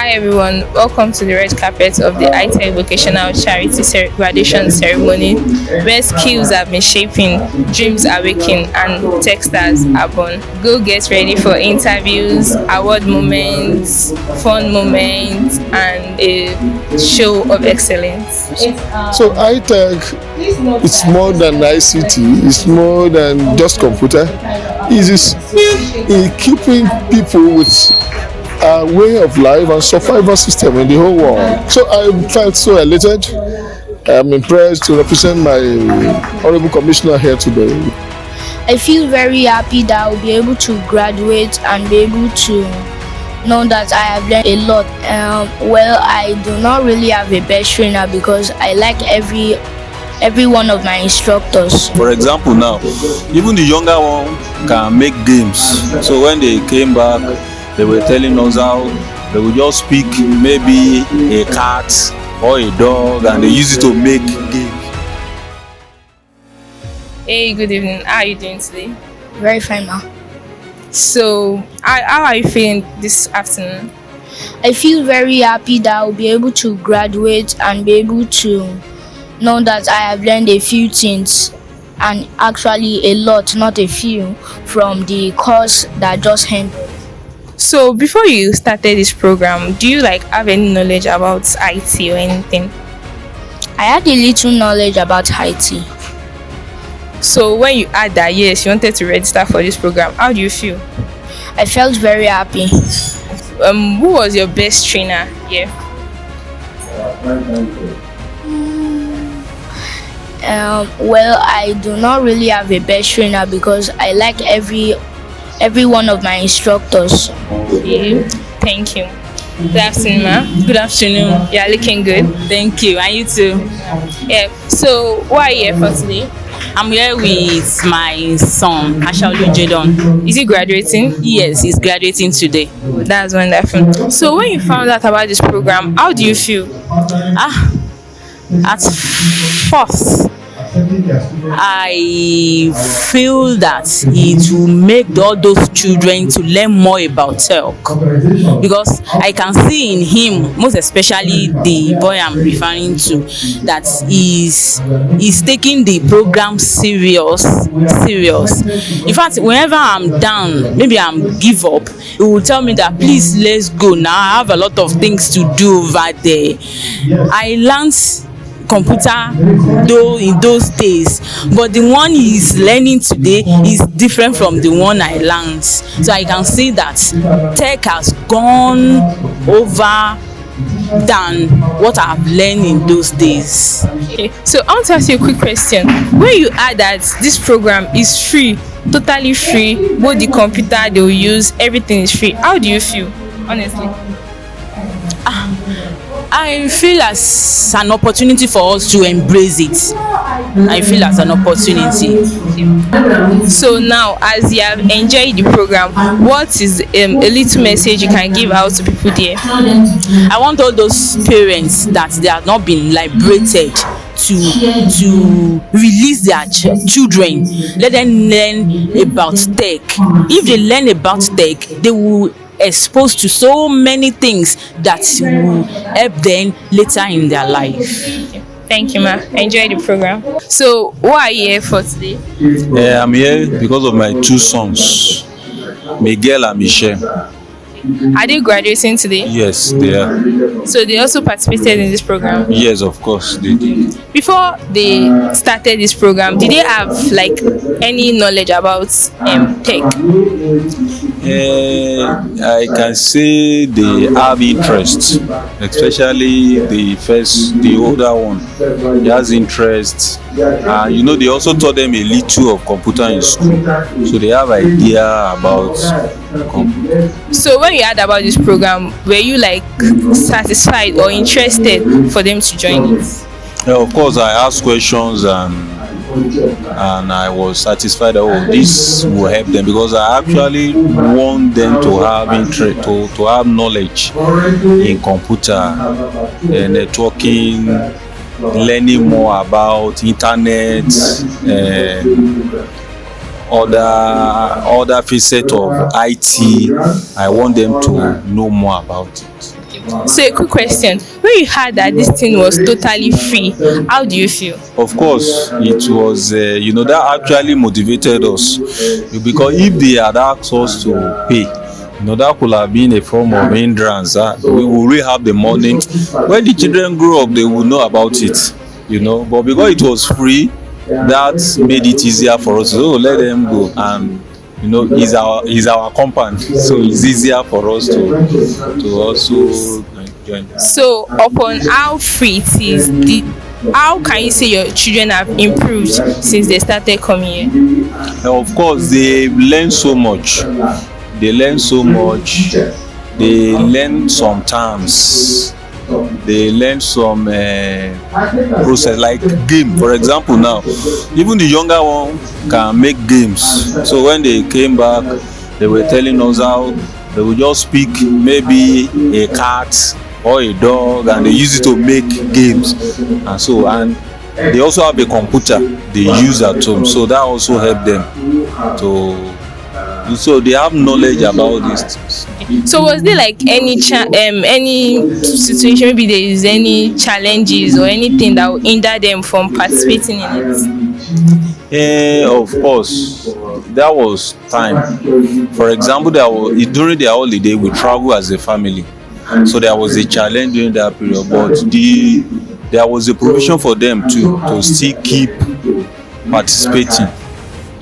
Hi everyone, welcome to the red carpet of the Itech Vocational Charity Graduation Ceremony, where skills have been shaping, dreams are waking, and tech stars are born. Go get ready for interviews, award moments, fun moments, and a show of excellence. So Itech, it's more than ICT, it's more than just computer. It is in keeping people with a way of life and survival system in the whole world. So I felt so elated. I'm impressed to represent my honorable commissioner here today. I feel very happy that I'll be able to graduate and be able to know that I have learned a lot. Well, I do not really have a best trainer because I like every one of my instructors. For example, now, even the younger one can make games. So when they came back, they were telling us how they would just pick maybe a cat or a dog and they use it to make games. Hey, good evening. How are you doing today? Very fine, ma. So, how are you feeling this afternoon? I feel very happy that I'll be able to graduate and be able to know that I have learned a few things, and actually a lot, not a few, from the course that just ended. So, before you started this program, do you have any knowledge about IT or anything? I had a little knowledge about IT. So, when you had that, yes, you wanted to register for this program, how do you feel? I felt very happy. Who was your best trainer here? Well, I do not really have a best trainer because I like every one of my instructors. Okay. Thank you. Good afternoon, ma. Good afternoon. You are looking good. Thank you. And you too. Yeah. So, why are you here for today? I'm here with my son, Ashaolu Jadon. Is he graduating? Yes, he's graduating today. That's wonderful. So, when you found out about this program, how do you feel? At first, I feel that it will make all those children to learn more about tech, because I can see in him, most especially the boy I'm referring to, that he's taking the program serious. In fact, whenever I'm down, maybe I'm give up, he will tell me that please let's go now, I have a lot of things to do over there. I learned computer though in those days, but the one he's learning today is different from the one I learned. So I can see that tech has gone over than what I've learned in those days. Okay. So I want to ask you a quick question. When you add that this program is free, totally free, both the computer they'll use, everything is free, how do you feel, honestly? I feel as an opportunity for us to embrace it. I feel as an opportunity. So now, as you have enjoyed the program, what is a little message you can give out to people there? I want all those parents that they have not been liberated to release their children. Let them learn about tech. If they learn about tech, they will exposed to so many things that will help them later in their life. Thank you, ma. Enjoy the program. So, why are you here for today? I'm here because of my two sons, Miguel and Michelle. Are they graduating today? Yes, they are. So they also participated in this program? Yes, of course they did. Before they started this program, did they have any knowledge about tech? I can say they have interest, especially the older one. He has interest. They also taught them a little of computer in school, so they have idea about computer. So when you heard about this program, were you satisfied or interested for them to join it? Yeah, of course, I asked questions and I was satisfied that this will help them, because I actually want them to have interest, to have knowledge in computer, networking, learning more about internet, other facets of IT. I want them to know more about it. So a quick question: when you heard that this thing was totally free, how do you feel? Of course, it was, that actually motivated us, because if they had asked us to pay, that could have been a form of hindrance. We will really have the money. When the children grow up, they will know about it. But because it was free, that made it easier for us. So let them go, and is our compound, so it's easier for us to also join. So upon how free it is, how can you say your children have improved since they started coming here? Of course, they learn so much. They learn so much. They learn some terms. They learn some process, like game. For example, now even the younger one can make games. So when they came back, they were telling us how they would just pick maybe a cat or a dog, and they use it to make games. And they also have a computer they use at home, so that also helped them so they have knowledge about these things. So was there like any situation, maybe there is any challenges or anything that will hinder them from participating in it? Of course, that was time. For example, during their holiday we travel as a family, so there was a challenge during that period, but there was a provision for them to still keep participating,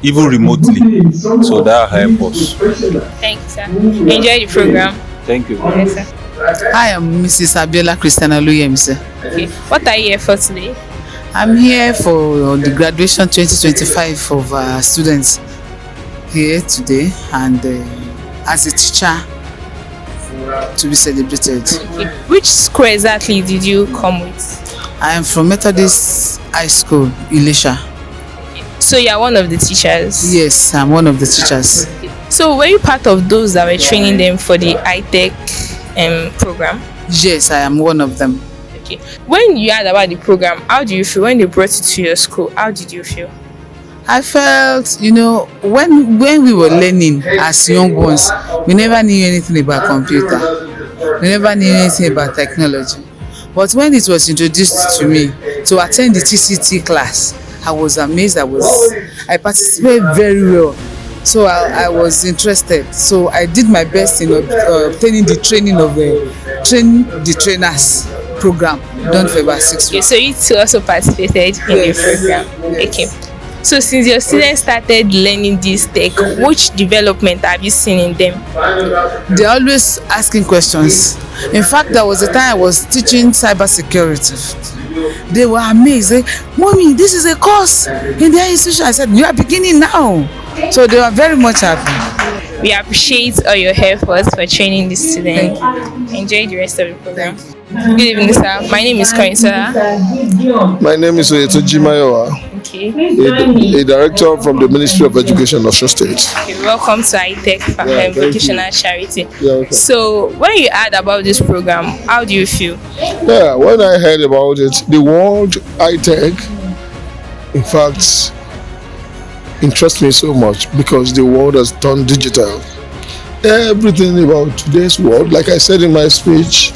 even remotely. So that helped us. Thank you, sir. Enjoy the program. Thank you. Yes, sir. I am Mrs. Abiola Christiana Luyemse. Okay. What are you here for today? I'm here for the graduation 2025 of students here today, and as a teacher to be celebrated. Okay. Which school exactly did you come with? I am from Methodist High School, Ilesha. So you are one of the teachers? Yes, I'm one of the teachers. So were you part of those that were training them for the Itech program? Yes, I am one of them. Okay. When you heard about the program, how do you feel? When they brought it to your school, how did you feel? I felt, when we were learning as young ones, we never knew anything about computer. We never knew anything about technology. But when it was introduced to me to attend the TCT class, I was amazed. I participated very well. So I was interested. So I did my best in obtaining the training of the trainers program done for about 6 weeks. Okay, so you two also participated in the program. Yes. Okay. So since your students started learning this tech, which development have you seen in them? They're always asking questions. In fact, there was a time I was teaching cybersecurity. They were amazed. Mommy, this is a course in their institution. I said, you are beginning now. So they were very much happy. We appreciate all your efforts for training the students. Enjoy the rest of the program. Good evening, sir. My name is Koinsa. My name is Oyetoji Mayowa, Okay. a director from the Ministry of Education of Osun State. Okay. Welcome to Itech thank Vocational Charity. Yeah, okay. So when you heard about this program, how do you feel? Yeah, when I heard about it, the word Itech, in fact, interests me so much because the world has turned digital. Everything about today's world, like I said in my speech,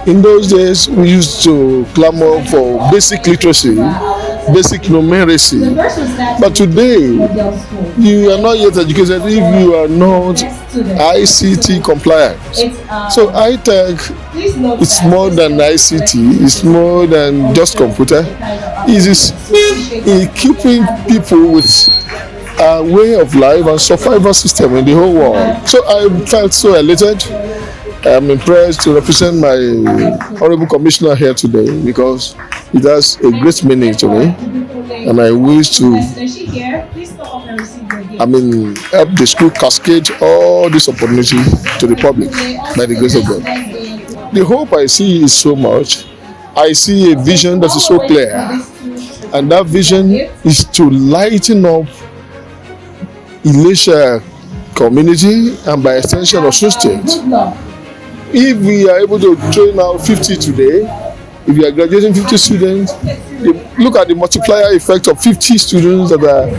in those days we used to clamor for basic literacy, basic numeracy. But today, you are not yet educated if you are not ICT compliant. So Itech, it's more than ICT, it's more than just computer. It is in keeping people with a way of life and survival system in the whole world. So I felt so elated. I'm impressed to represent my honorable commissioner here today because it has a great meaning to me, and I wish to help the school cascade all this opportunity to the public by the grace of God. The hope I see is so much. I see a vision that is so clear, and that vision is to lighten up Ilesha community and by extension of Osun State. If we are able to train out 50 today, If you are graduating 50 students, look at the multiplier effect of 50 students that are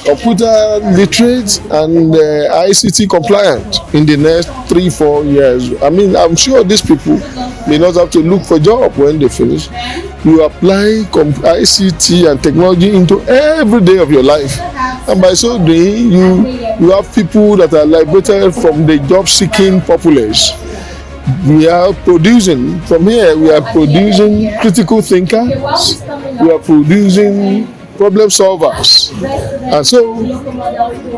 computer literate and ICT compliant in the next 3-4 years. I mean, I'm sure these people may not have to look for a job when they finish. You apply ICT and technology into every day of your life, and by so doing, you have people that are liberated from the job-seeking populace. We are producing, from here, we are producing critical thinkers, we are producing problem solvers, and so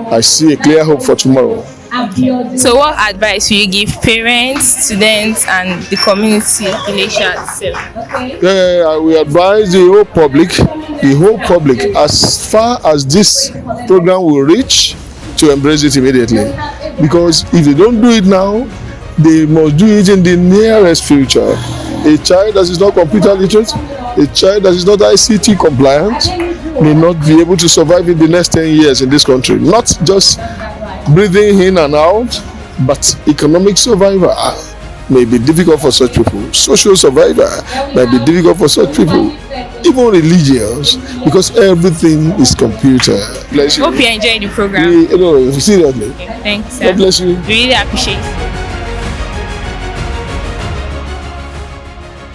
I see a clear hope for tomorrow. So what advice will you give parents, students and the community in Asia itself? I will advise the whole public, as far as this program will reach, to embrace it immediately. Because if they don't do it now, they must do it in the nearest future. A child that is not computer literate, a child that is not ICT compliant, may not be able to survive in the next 10 years in this country. Not just breathing in and out, but economic survival may be difficult for such people. Social survival may be difficult for such people. Even religious, because everything is computer. Bless you. Hope you enjoyed the program. Seriously. Okay, thanks. God bless you. Really appreciate it.